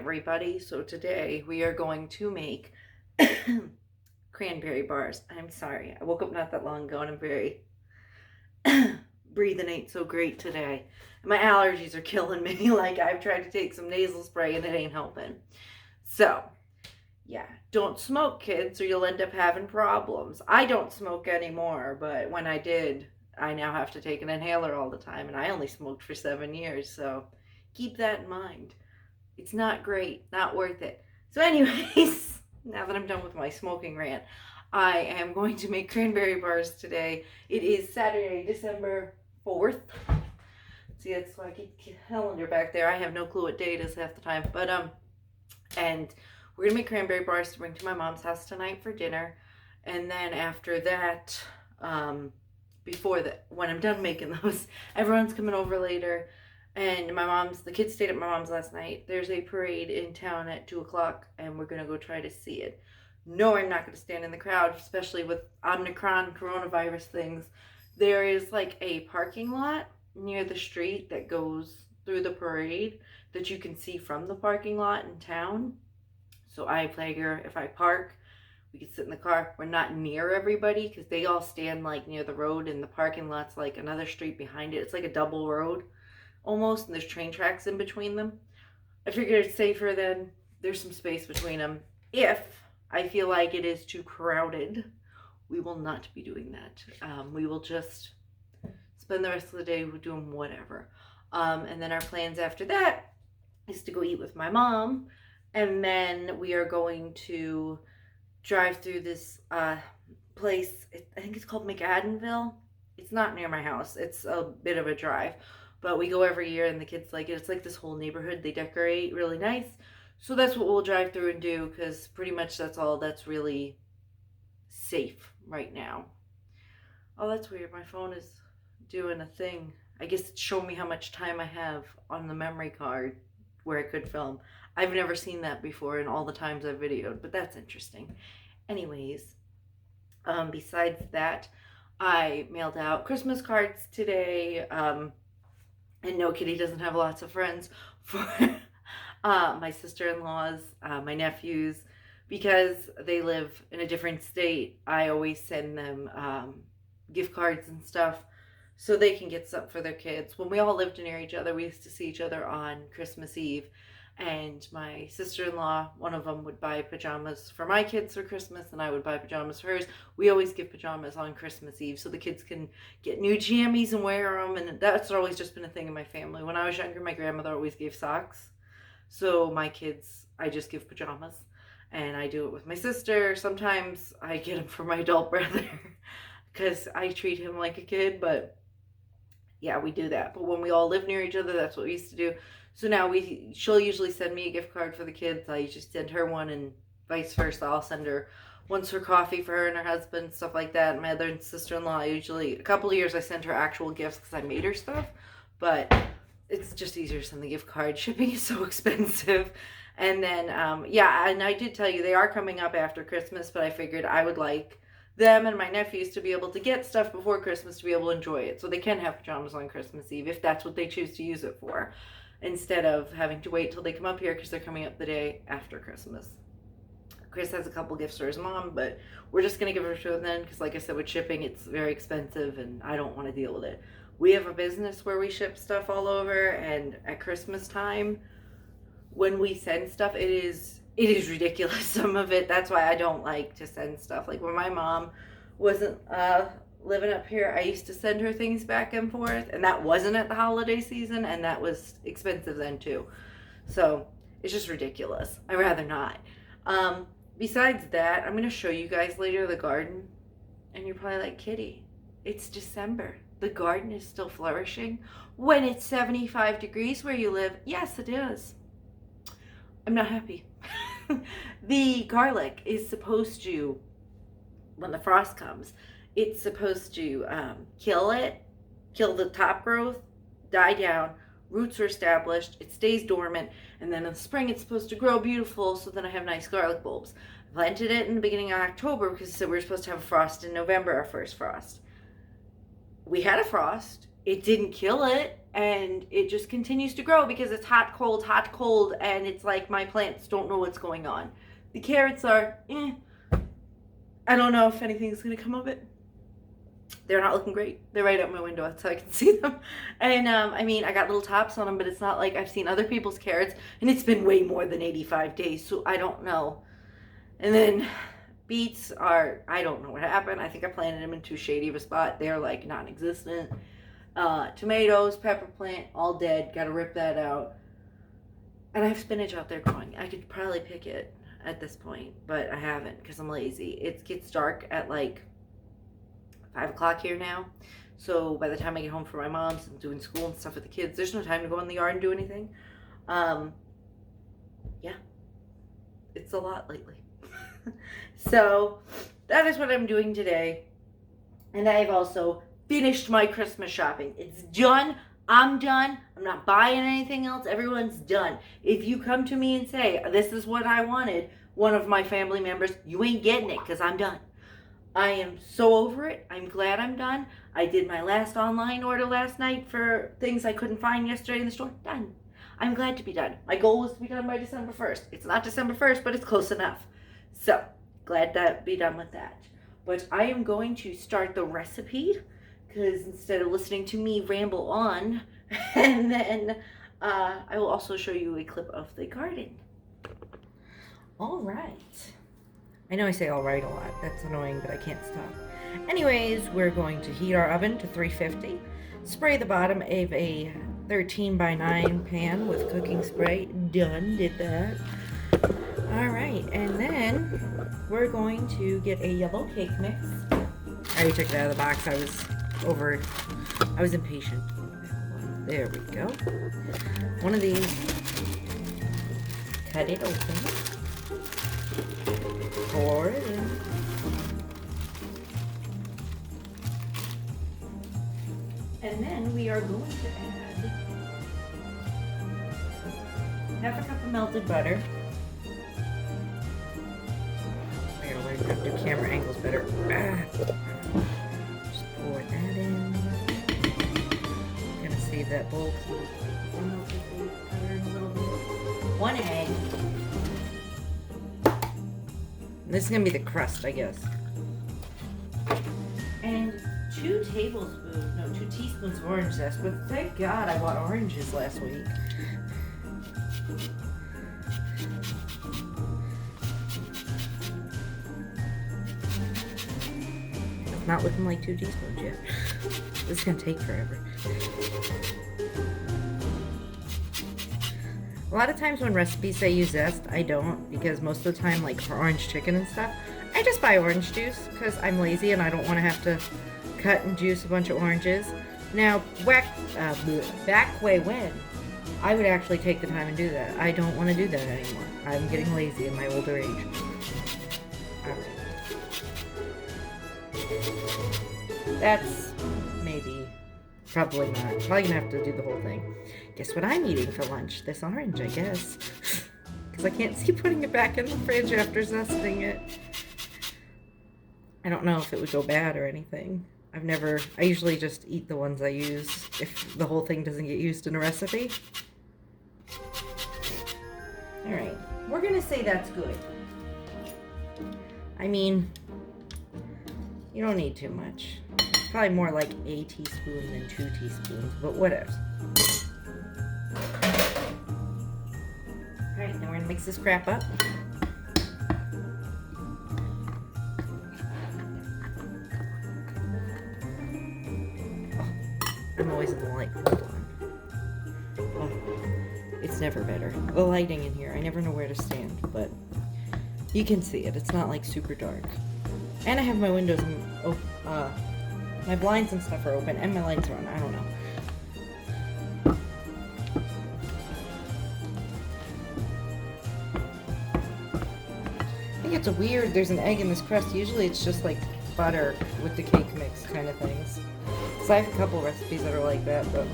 everybody. So today we are going to make cranberry bars. I'm sorry, I woke up not that long ago and I'm very breathing ain't so great today. My allergies are killing me. Like, I've tried to take some nasal spray and it ain't helping. So yeah, don't smoke, kids, or you'll end up having problems. I don't smoke anymore, but when I did, I now have to take an inhaler all the time, and I only smoked for 7 years, so keep that in mind. It's not great, not worth it. So anyways, now that I'm done with my smoking rant, I am going to make cranberry bars today. It is Saturday, December 4th. See, that's why I keep the calendar back there. I have no clue what day it is half the time. But, and we're going to make cranberry bars to bring to my mom's house tonight for dinner. And then after that, when I'm done making those, everyone's coming over later. And the kids stayed at my mom's last night. There's a parade in town at 2 o'clock, and we're going to go try to see it. No, I'm not going to stand in the crowd, especially with Omicron coronavirus things. There is like a parking lot near the street that goes through the parade that you can see from the parking lot in town. So I figure if I park, we can sit in the car. We're not near everybody because they all stand like near the road, and the parking lot's like another street behind it. It's like a double road almost, and there's train tracks in between them. I figured it's safer than there's some space between them. If I feel like it is too crowded, we will not be doing that. We will just spend the rest of the day doing whatever. And then our plans after that is to go eat with my mom. And then we are going to drive through this place. I think it's called McAdenville. It's not near my house. It's a bit of a drive. But we go every year and the kids like it. It's like this whole neighborhood. They decorate really nice. So that's what we'll drive through and do, because pretty much that's all that's really safe right now. Oh, that's weird. My phone is doing a thing. I guess it's showing me how much time I have on the memory card where I could film. I've never seen that before in all the times I've videoed, but that's interesting. Anyways, besides that, I mailed out Christmas cards today. And no, Kitty doesn't have lots of friends for my sister-in-laws, my nephews, because they live in a different state. I always send them gift cards and stuff so they can get stuff for their kids. When we all lived near each other, we used to see each other on Christmas Eve. And my sister-in-law, one of them would buy pajamas for my kids for Christmas, and I would buy pajamas for hers. We always give pajamas on Christmas Eve so the kids can get new jammies and wear them, and that's always just been a thing in my family. When I was younger, my grandmother always gave socks. So my kids, I just give pajamas, and I do it with my sister. Sometimes I get them for my adult brother because I treat him like a kid, but yeah, we do that. But when we all live near each other, that's what we used to do. So now she'll usually send me a gift card for the kids. I usually send her one, and vice versa. I'll send her ones for coffee for her and her husband, stuff like that. And my other sister-in-law, usually a couple of years I sent her actual gifts because I made her stuff. But it's just easier to send the gift card. Shipping is so expensive. And then, yeah, and I did tell you they are coming up after Christmas, but I figured I would like them and my nephews to be able to get stuff before Christmas to be able to enjoy it. So they can have pajamas on Christmas Eve if that's what they choose to use it for, instead of having to wait till they come up here because they're coming up the day after Christmas. Chris has a couple gifts for his mom, but we're just going to give her to him then because, like I said, with shipping, it's very expensive and I don't want to deal with it. We have a business where we ship stuff all over, and at Christmas time, when we send stuff, it is ridiculous, some of it. That's why I don't like to send stuff. Like when my mom wasn't living up here, I used to send her things back and forth, and that wasn't at the holiday season, and that was expensive then too. So it's just ridiculous. I'd rather not. Besides that, I'm going to show you guys later the garden, and you're probably like, Kitty, it's December. The garden is still flourishing when it's 75 degrees where you live. Yes, it is. I'm not happy. The garlic is supposed to, when the frost comes, it's supposed to kill the top growth, die down, roots are established, it stays dormant, and then in the spring it's supposed to grow beautiful, so then I have nice garlic bulbs. I planted it in the beginning of October because it said we were supposed to have a frost in November, our first frost. We had a frost. It didn't kill it. and it just continues to grow because it's hot, cold, and it's like my plants don't know what's going on. The carrots are, I don't know if anything's going to come of it. They're not looking great. They're right out my window. That's how I can see them. And I mean, I got little tops on them, but it's not like I've seen other people's carrots, and it's been way more than 85 days, so I don't know. And then beets are, I don't know what happened. I think I planted them in too shady of a spot. They're like non-existent. Tomatoes, pepper plant, all dead. Got to rip that out. And I have spinach out there growing. I could probably pick it at this point, but I haven't because I'm lazy. It gets dark at like 5 o'clock here now. So by the time I get home from my mom's and doing school and stuff with the kids, there's no time to go in the yard and do anything. Yeah, it's a lot lately. So that is what I'm doing today. And I've also finished my Christmas shopping. It's done. I'm done. I'm not buying anything else. Everyone's done. If you come to me and say, this is what I wanted, one of my family members, you ain't getting it because I'm done. I am so over it. I'm glad I'm done. I did my last online order last night for things I couldn't find yesterday in the store. Done. I'm glad to be done. My goal was to be done by December 1st. It's not December 1st, but it's close enough. So, glad to be done with that. But I am going to start the recipe because instead of listening to me ramble on, and then I will also show you a clip of the garden. All right. I know I say all right a lot. That's annoying, but I can't stop. Anyways, we're going to heat our oven to 350. Spray the bottom of a 13x9 pan with cooking spray. Done. Did that. All right. And then we're going to get a yellow cake mix. I already took it out of the box. I was impatient. There we go. One of these. Cut it open. Pour it in. And then we are going to add half a cup of melted butter. I gotta learn how to do camera angles better. Just pour that in. I'm gonna save that bowl. One egg. This is going to be the crust, I guess. And 2 teaspoons of orange zest. But thank God I bought oranges last week. It's not looking like 2 teaspoons yet. This is going to take forever. A lot of times when recipes say use zest, I don't, because most of the time, like for orange chicken and stuff, I just buy orange juice because I'm lazy and I don't want to have to cut and juice a bunch of oranges. Now, back way when, I would actually take the time and do that. I don't want to do that anymore. I'm getting lazy in my older age. Alright. That's probably not. Probably gonna have to do the whole thing. Guess what I'm eating for lunch? This orange, I guess. Because I can't see putting it back in the fridge after zesting it. I don't know if it would go bad or anything. I usually just eat the ones I use if the whole thing doesn't get used in a recipe. Alright, we're gonna say that's good. I mean, you don't need too much. It's probably more like a teaspoon than 2 teaspoons, but whatever. Alright, now we're gonna mix this crap up. I'm always in the light. Hold on. Oh, it's never better. The lighting in here, I never know where to stand, but you can see it. It's not like super dark. And I have my windows and my blinds and stuff are open, and my lights are on. I don't know. I think it's weird. There's an egg in this crust. Usually it's just like butter with the cake mix kind of things. So I have a couple recipes that are like that, but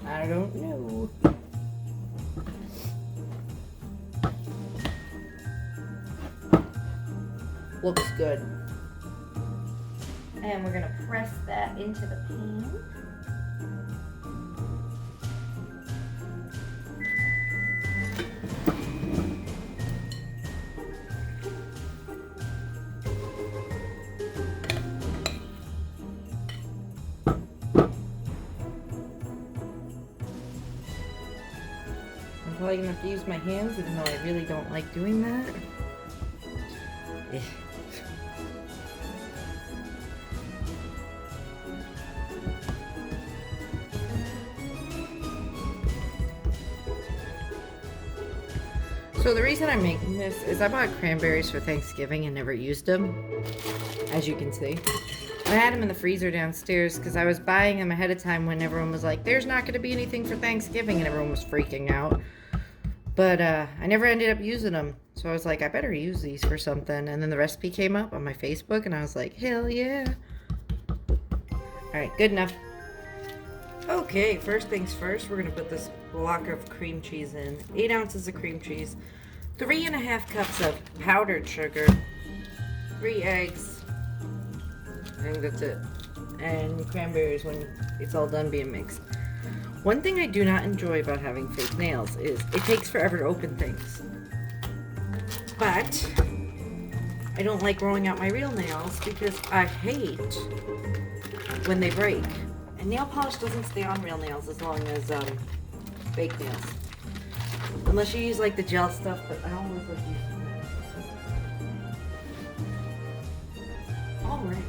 I don't know. Looks good. And we're gonna press that into the pan. probably gonna have to use my hands, even though I really don't like doing that. Eh. So the reason I'm making this is I bought cranberries for Thanksgiving and never used them, as you can see. I had them in the freezer downstairs because I was buying them ahead of time when everyone was like, there's not going to be anything for Thanksgiving, and everyone was freaking out. But I never ended up using them. So I was like, I better use these for something. And then the recipe came up on my Facebook, and I was like, hell yeah. Alright, good enough. Okay, first things first, we're going to put this block of cream cheese in. 8 ounces of cream cheese. 3.5 cups of powdered sugar. 3 eggs. I think that's it. And cranberries when it's all done being mixed. One thing I do not enjoy about having fake nails is it takes forever to open things. But I don't like growing out my real nails because I hate when they break. And nail polish doesn't stay on real nails as long as fake nails. Unless you use like the gel stuff, but I always like using that. Alright.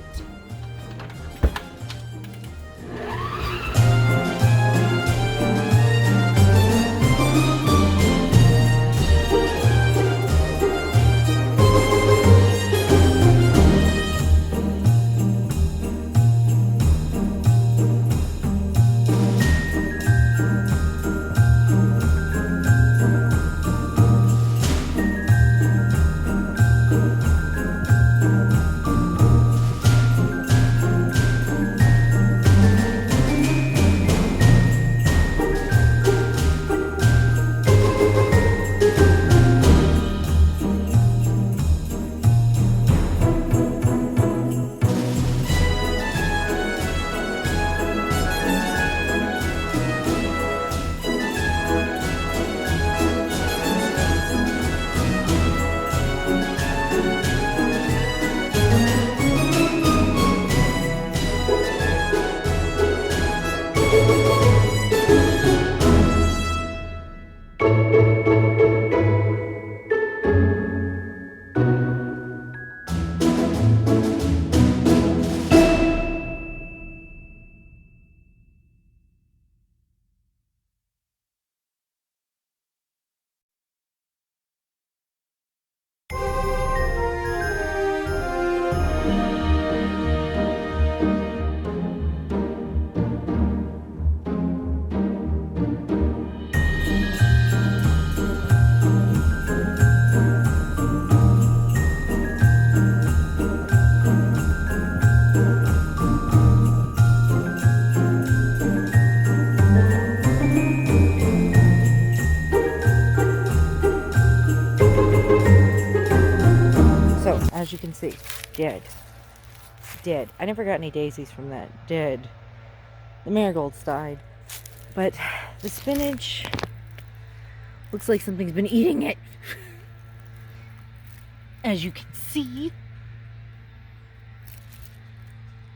As you can see, dead. Dead. I never got any daisies from that. Dead. The marigolds died. But the spinach looks like something's been eating it. As you can see.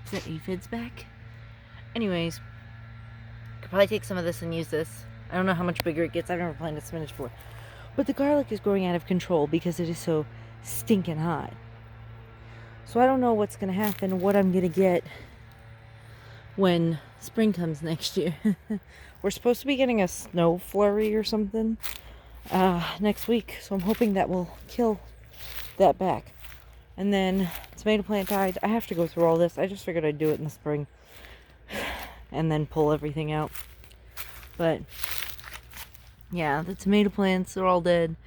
Is that aphids back? Anyways, could probably take some of this and use this. I don't know how much bigger it gets. I've never planted spinach before. But the garlic is growing out of control because it is so stinking hot. So I don't know what's going to happen, what I'm going to get when spring comes next year. We're supposed to be getting a snow flurry or something next week. So I'm hoping that will kill that back. And then tomato plant died. I have to go through all this. I just figured I'd do it in the spring. And then pull everything out. But yeah, the tomato plants are all dead.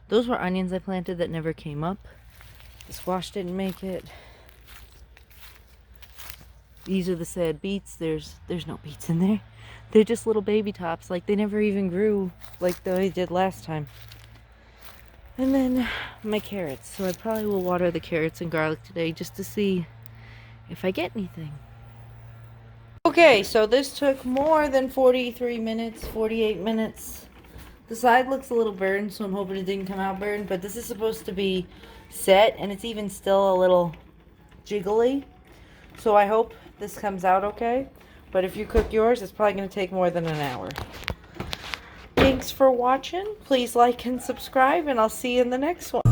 Those were onions I planted that never came up. The squash didn't make it. These are the sad beets. There's no beets in there. They're just little baby tops. Like they never even grew like they did last time. And then my carrots. So I probably will water the carrots and garlic today just to see if I get anything. Okay, so this took more than 43 minutes, 48 minutes. The side looks a little burned, so I'm hoping it didn't come out burned. But this is supposed to be set, and it's even still a little jiggly. So I hope this comes out okay. But if you cook yours, it's probably going to take more than an hour. Thanks for watching. Please like and subscribe, and I'll see you in the next one.